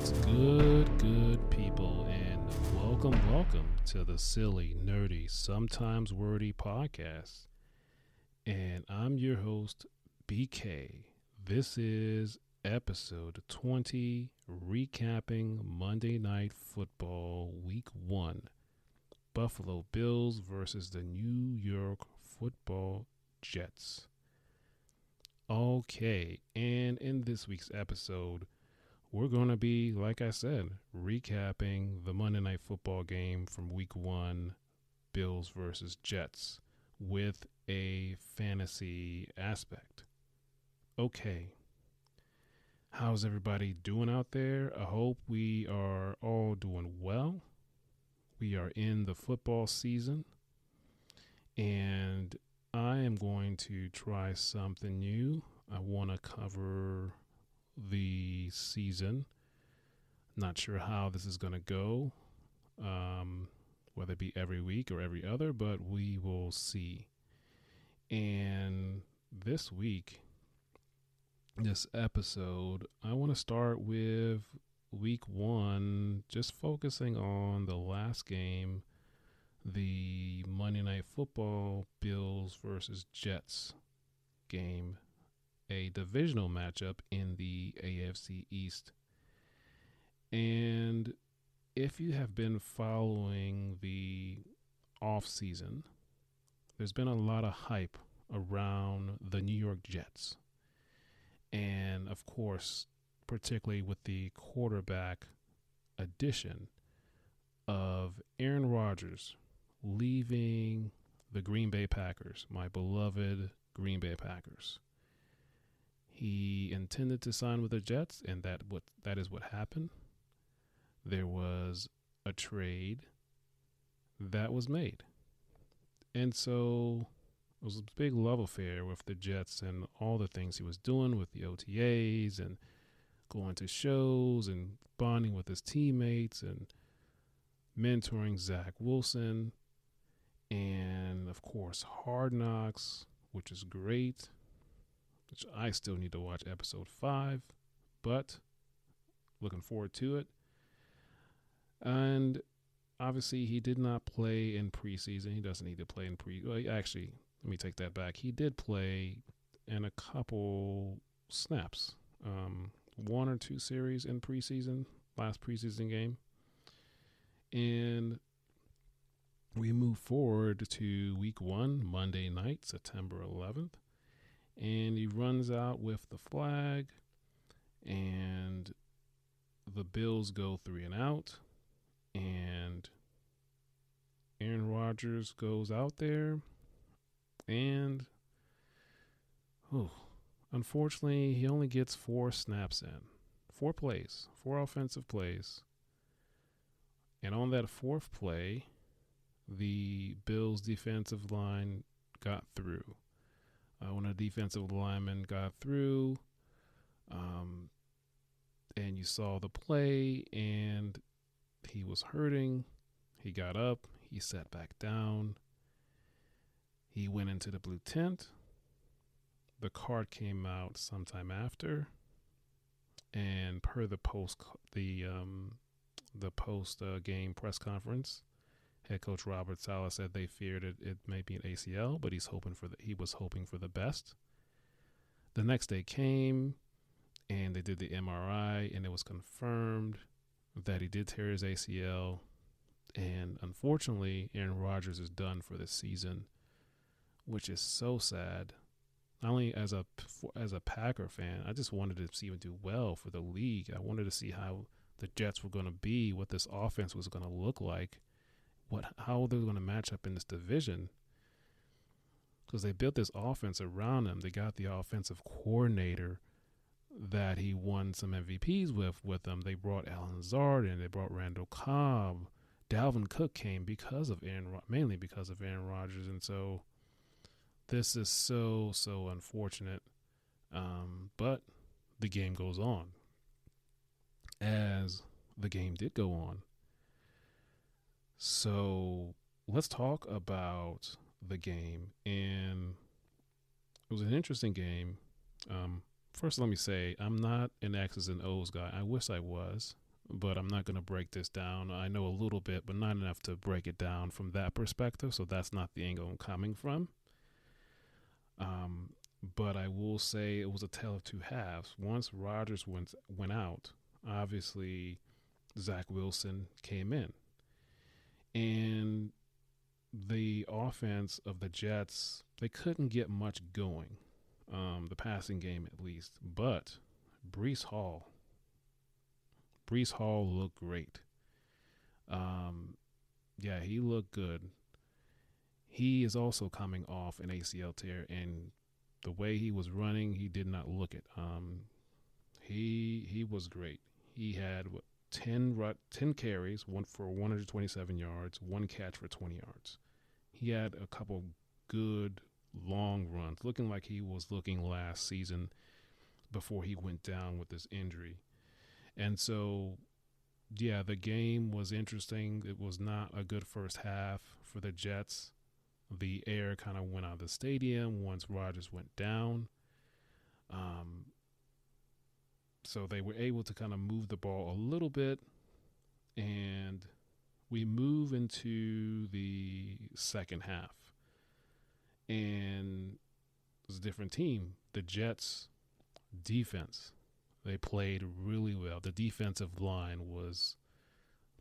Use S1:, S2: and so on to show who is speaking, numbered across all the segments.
S1: What's good people, and welcome to the Silly, Nerdy, Sometimes Wordy podcast. And I'm your host, BK. This is episode 20, recapping Monday Night Football Week 1. Buffalo Bills versus the New York Football Jets. Okay, and in this week's episode, we're going to be, like I said, recapping the Monday Night Football game from Week 1, Bills versus Jets, with a fantasy aspect. Okay, how's everybody doing out there? I hope we are all doing well. We are in the football season, and I am going to try something new. I want to cover the season. Not sure how this is going to go, whether it be every week or every other, but we will see. And this week, this episode, I want to start with Week 1, just focusing on the last game, the Monday Night Football Bills versus Jets game, a divisional matchup in the AFC East. And if you have been following the off season, there's been a lot of hype around the New York Jets. And of course, particularly with the quarterback addition of Aaron Rodgers leaving the Green Bay Packers, my beloved Green Bay Packers. He intended to sign with the Jets, and that is what happened. There was a trade that was made. And so it was a big love affair with the Jets and all the things he was doing with the OTAs and going to shows and bonding with his teammates and mentoring Zach Wilson. And, of course, Hard Knocks, which is great, which I still need to watch episode 5, but looking forward to it. And obviously, he did not play in preseason. He doesn't need to play in actually, let me take that back. He did play in a couple snaps, 1 or 2 series in preseason, last preseason game. And we move forward to Week 1, Monday night, September 11th. And he runs out with the flag, and the Bills go 3 and out, and Aaron Rodgers goes out there, and unfortunately, he only gets 4 snaps in, 4 plays, 4 offensive plays. And on that 4th play, the Bills' defensive line got through. When a defensive lineman got through, and you saw the play, and he was hurting. He got up. He sat back down. He went into the blue tent. The card came out sometime after, and per the post game press conference, head coach Robert Saleh said they feared it may be an ACL, but he was hoping for the best. The next day came, and they did the MRI, and it was confirmed that he did tear his ACL. And unfortunately, Aaron Rodgers is done for this season, which is so sad. Not only as a Packer fan, I just wanted to see him do well for the league. I wanted to see how the Jets were going to be, what this offense was going to look like, how they were going to match up in this division. Because they built this offense around him. They got the offensive coordinator that he won some MVPs with them. They brought Alan Lazard in. They brought Randall Cobb. Dalvin Cook came mainly because of Aaron Rodgers. And so this is so unfortunate. But the game goes on. As the game did go on. So let's talk about the game. And it was an interesting game. First, let me say, I'm not an X's and O's guy. I wish I was. but I'm not going to break this down. I know a little bit, but not enough to break it down from that perspective. So that's not the angle I'm coming from. Um, but I will say it was a tale of two halves. Once Rodgers went out, obviously Zach Wilson came in, and the offense of the Jets, they couldn't get much going, the passing game at least. But Brees Hall, Brees Hall looked great. Um, yeah, he looked good. He is also coming off an ACL tear, and the way he was running, he did not look it. He was great. He had 10 carries, one for 127 yards, one catch for 20 yards. He had a couple good long runs, looking like he was looking last season before he went down with this injury. And so, yeah, the game was interesting. It was not a good first half for the Jets. The air kind of went out of the stadium once Rodgers went down. Um, so they were able to kind of move the ball a little bit, and we move into the second half. And it was a different team. The Jets defense, they played really well. The defensive line was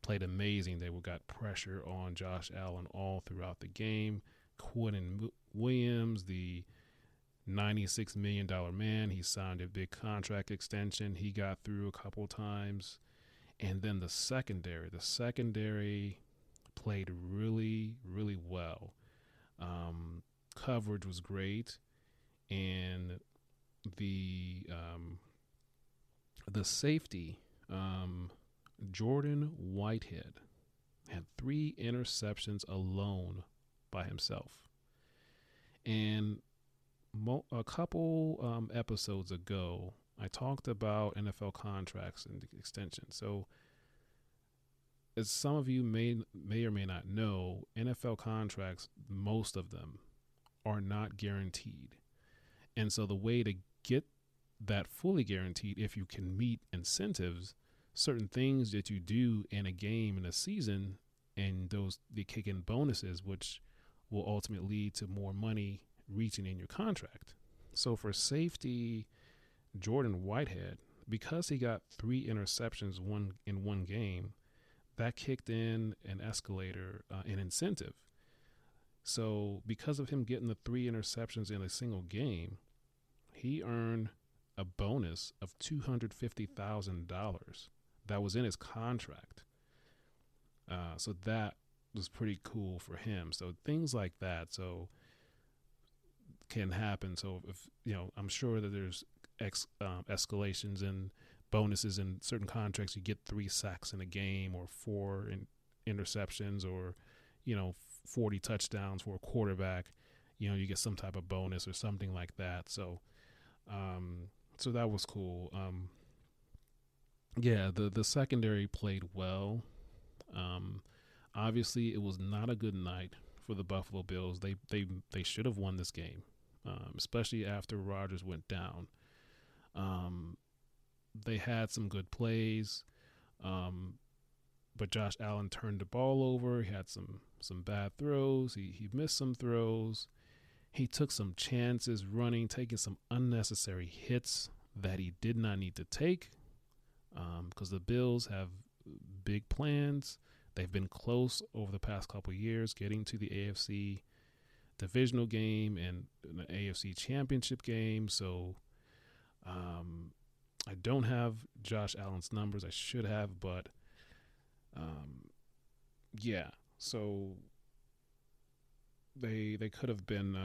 S1: played amazing. They got pressure on Josh Allen all throughout the game. Quentin Williams, the $96 million man, he signed a big contract extension. He got through a couple times. And then the secondary played really, really well. Coverage was great, and the safety, Jordan Whitehead, had 3 interceptions alone by himself. And a couple episodes ago, I talked about NFL contracts and extensions. So, as some of you may or may not know, NFL contracts, most of them, are not guaranteed. And so the way to get that fully guaranteed, if you can meet incentives, certain things that you do in a game in a season, and they kick in bonuses, which will ultimately lead to more money reaching in your contract. So for safety, Jordan Whitehead, because he got 3 interceptions in one game, that kicked in an escalator, an incentive. So because of him getting the 3 interceptions in a single game, he earned a bonus of $250,000 that was in his contract. So that was pretty cool for him. So things like that can happen. So if I'm sure that there's escalations and bonuses in certain contracts. You get 3 sacks in a game, or 4 interceptions, or 40 touchdowns for a quarterback. You get some type of bonus or something like that. So so that was cool. Yeah, the secondary played well. Obviously, it was not a good night for the Buffalo Bills. They should have won this game, especially after Rodgers went down. They had some good plays, but Josh Allen turned the ball over. He had some bad throws. He missed some throws. He took some chances running, taking some unnecessary hits that he did not need to take, because the Bills have big plans. They've been close over the past couple of years, getting to the AFC divisional game and the AFC championship game. So I don't have Josh Allen's numbers. I should have, but yeah. So they could have been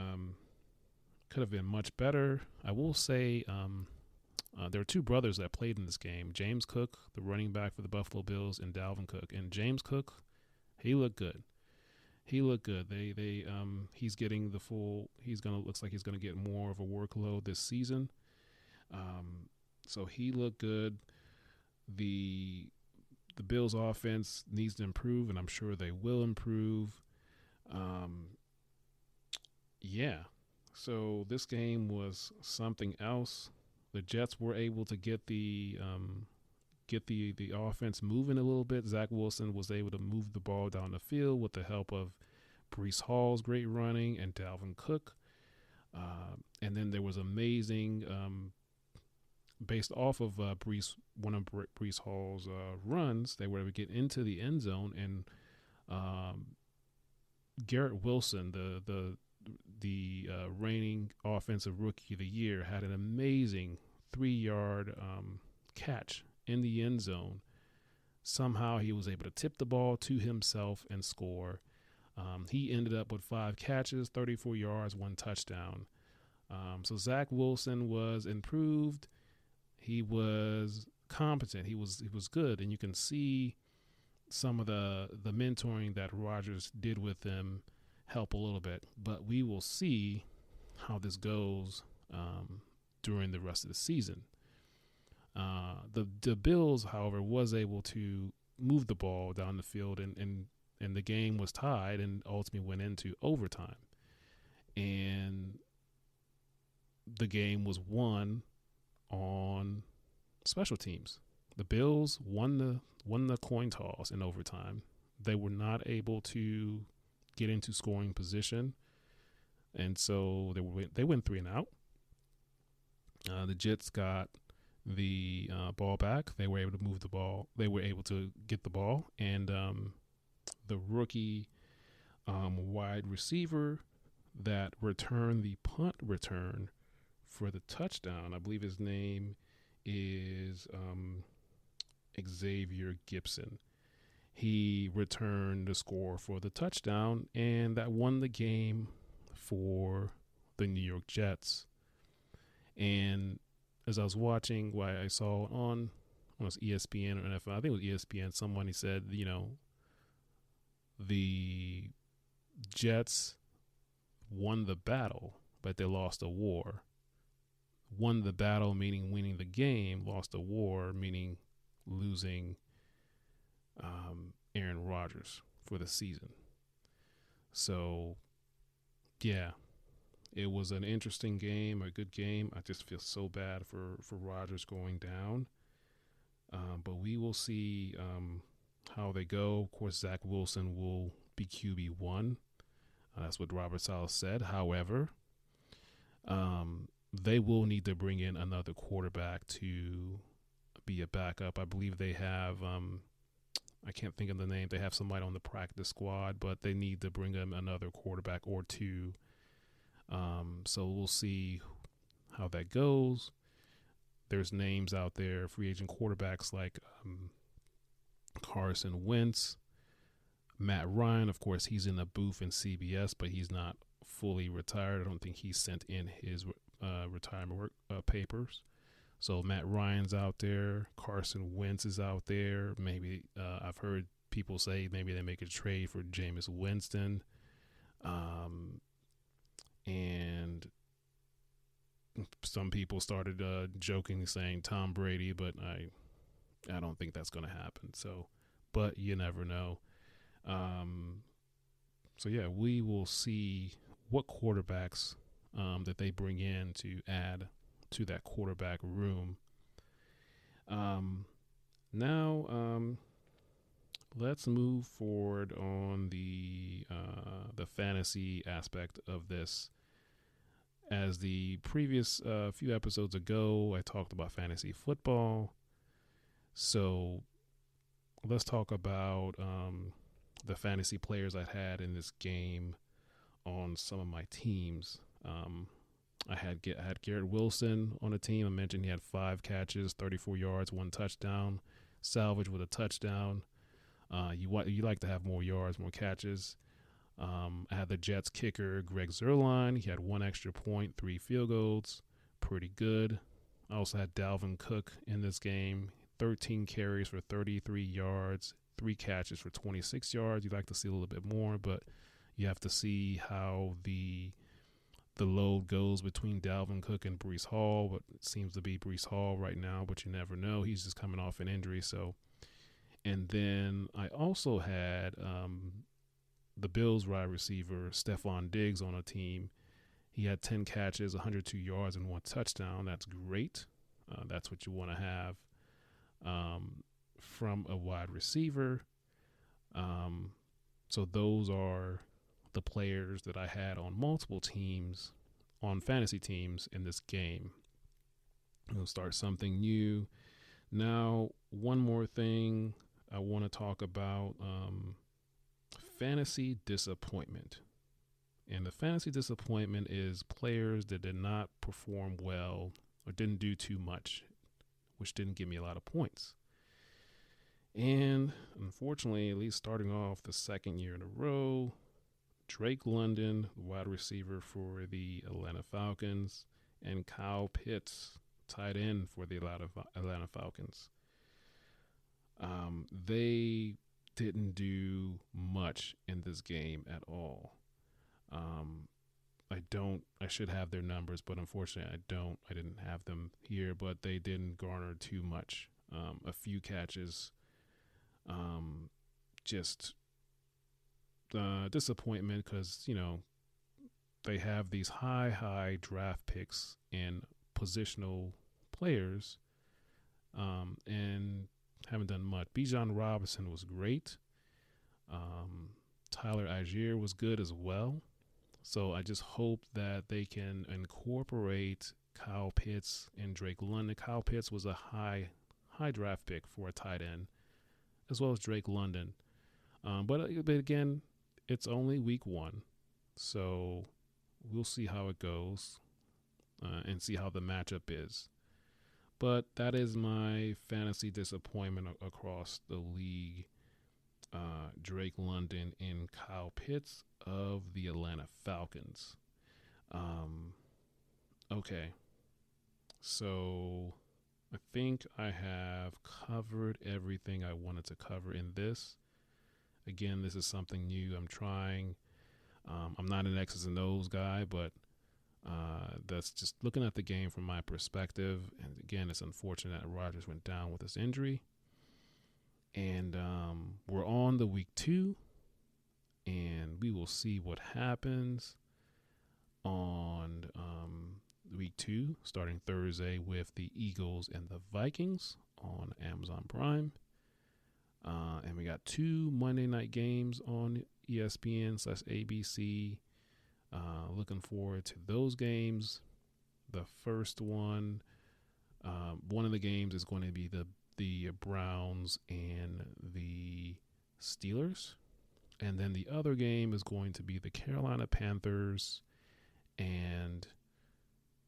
S1: much better. I will say there are 2 brothers that played in this game: James Cook, the running back for the Buffalo Bills, and Dalvin Cook. And James Cook, he looked good. He's getting the full. Looks like he's gonna get more of a workload this season. So he looked good. The Bills' offense needs to improve, and I'm sure they will improve. Yeah. So this game was something else. The Jets were able to get the get the offense moving a little bit. Zach Wilson was able to move the ball down the field with the help of Brees Hall's great running and Dalvin Cook. And then there was amazing, based off of one of Brees Hall's runs, they were able to get into the end zone, and Garrett Wilson, the reigning offensive rookie of the year, had an amazing 3-yard catch in the end zone. Somehow he was able to tip the ball to himself and score. He ended up with 5 catches, 34 yards, 1 touchdown. So Zach Wilson was improved. He was competent. He was good, and you can see some of the mentoring that Rodgers did with him help a little bit. But we will see how this goes during the rest of the season. The Bills, however, was able to move the ball down the field, and the game was tied and ultimately went into overtime. And the game was won on special teams. The Bills won the coin toss in overtime. They were not able to get into scoring position, and so they went 3 and out. The Jets got the ball back. They were able to move the ball. They were able to get the ball, and the rookie wide receiver that returned the punt return for the touchdown, I believe his name is Xavier Gibson. He returned the score for the touchdown, and that won the game for the New York Jets. And as I was watching, what I saw on ESPN or NFL, I think it was ESPN, somebody said, the Jets won the battle, but they lost a war. Won the battle meaning winning the game, lost the war meaning losing Aaron Rodgers for the season. So, yeah, it was an interesting game, a good game. I just feel so bad for Rodgers going down. But we will see how they go. Of course, Zach Wilson will be QB1. That's what Robert Saleh said. However, they will need to bring in another quarterback to be a backup. I believe they have, I can't think of the name. They have somebody on the practice squad, but they need to bring in another quarterback or two. So we'll see how that goes. There's names out there, free agent quarterbacks like Carson Wentz, Matt Ryan. Of course, he's in the booth in CBS, but he's not fully retired. I don't think he sent in his retirement papers. So Matt Ryan's out there. Carson Wentz is out there. Maybe I've heard people say maybe they make a trade for Jameis Winston. And some people started jokingly saying Tom Brady, but I don't think that's going to happen. So, but you never know. So yeah, we will see what quarterbacks that they bring in to add to that quarterback room. Now, let's move forward on the fantasy aspect of this. As the previous few episodes ago, I talked about fantasy football. So let's talk about the fantasy players I had in this game on some of my teams. I had Garrett Wilson on a team. I mentioned he had 5 catches, 34 yards, 1 touchdown, salvage with a touchdown. You like to have more yards, more catches. I had the Jets kicker, Greg Zuerlein. He had 1 extra point, 3 field goals. Pretty good. I also had Dalvin Cook in this game. 13 carries for 33 yards, 3 catches for 26 yards. You'd like to see a little bit more, but you have to see how the load goes between Dalvin Cook and Brees Hall. But it seems to be Brees Hall right now, but you never know. He's just coming off an injury. So, and then I also had the Bills wide receiver Stephon Diggs on a team. He had 10 catches, 102 yards, and 1 touchdown. That's great. That's what you want to have. from a wide receiver. So those are the players that I had on multiple teams, on fantasy teams in this game. We'll start something new. Now, one more thing I want to talk about, fantasy disappointment. And the fantasy disappointment is players that did not perform well or didn't do too much, which didn't give me a lot of points. And unfortunately, at least starting off the second year in a row, Drake London, wide receiver for the Atlanta Falcons, and Kyle Pitts, tight end for the Atlanta Falcons. They didn't do much in this game at all. I should have their numbers, but unfortunately I didn't have them here, but they didn't garner too much. A few catches, just disappointment because, they have these high draft picks and positional players, and haven't done much. Bijan Robinson was great. Tyler Algier was good as well. So I just hope that they can incorporate Kyle Pitts and Drake London. Kyle Pitts was a high draft pick for a tight end, as well as Drake London. But again, it's only week 1, so we'll see how it goes and see how the matchup is. But that is my fantasy disappointment across the league. Drake London and Kyle Pitts of the Atlanta Falcons. Okay. So I think I have covered everything I wanted to cover in this. Again, this is something new I'm trying. I'm not an X's and O's guy, but that's just looking at the game from my perspective. And again, it's unfortunate that Rodgers went down with this injury. And we're on the week 2, and we will see what happens on week 2, starting Thursday with the Eagles and the Vikings on Amazon Prime. And we got 2 Monday night games on ESPN/ABC. Looking forward to those games. The first one of the games is going to be the Browns and the Steelers. And then the other game is going to be the Carolina Panthers and,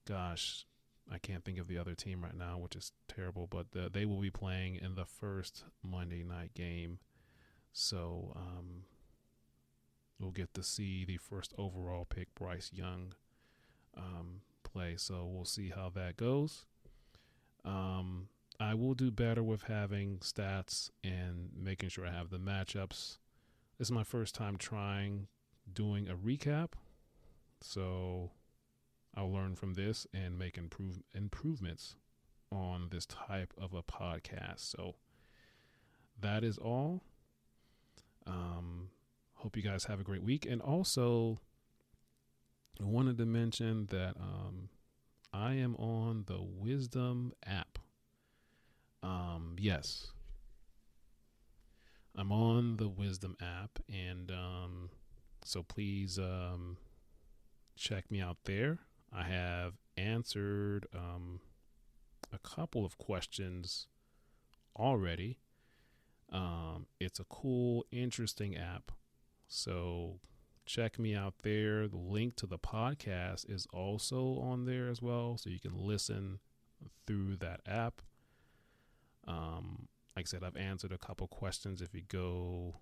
S1: gosh, I can't think of the other team right now, which is terrible, but they will be playing in the first Monday night game. So we'll get to see the first overall pick, Bryce Young, play. So we'll see how that goes. I will do better with having stats and making sure I have the matchups. This is my first time doing a recap, so I'll learn from this and make improvements on this type of a podcast. So that is all. Hope you guys have a great week. And also, I wanted to mention that I am on the Wisdom app. Yes, I'm on the Wisdom app, and so please check me out there. I have answered a couple of questions already. It's a cool, interesting app, so check me out there. The link to the podcast is also on there as well, so you can listen through that app. Like I said, I've answered a couple questions. If you go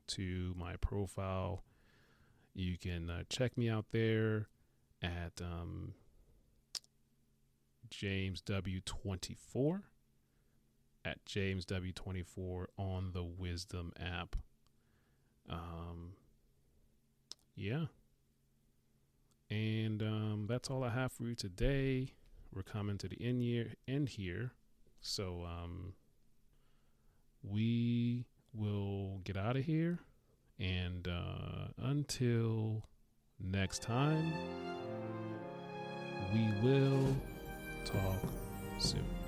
S1: to my profile, you can check me out there at JamesW24 at JamesW24 on the Wisdom app. Yeah. And that's all I have for you today. We're coming to the end here. So we will get out of here. And until next time, we will talk soon.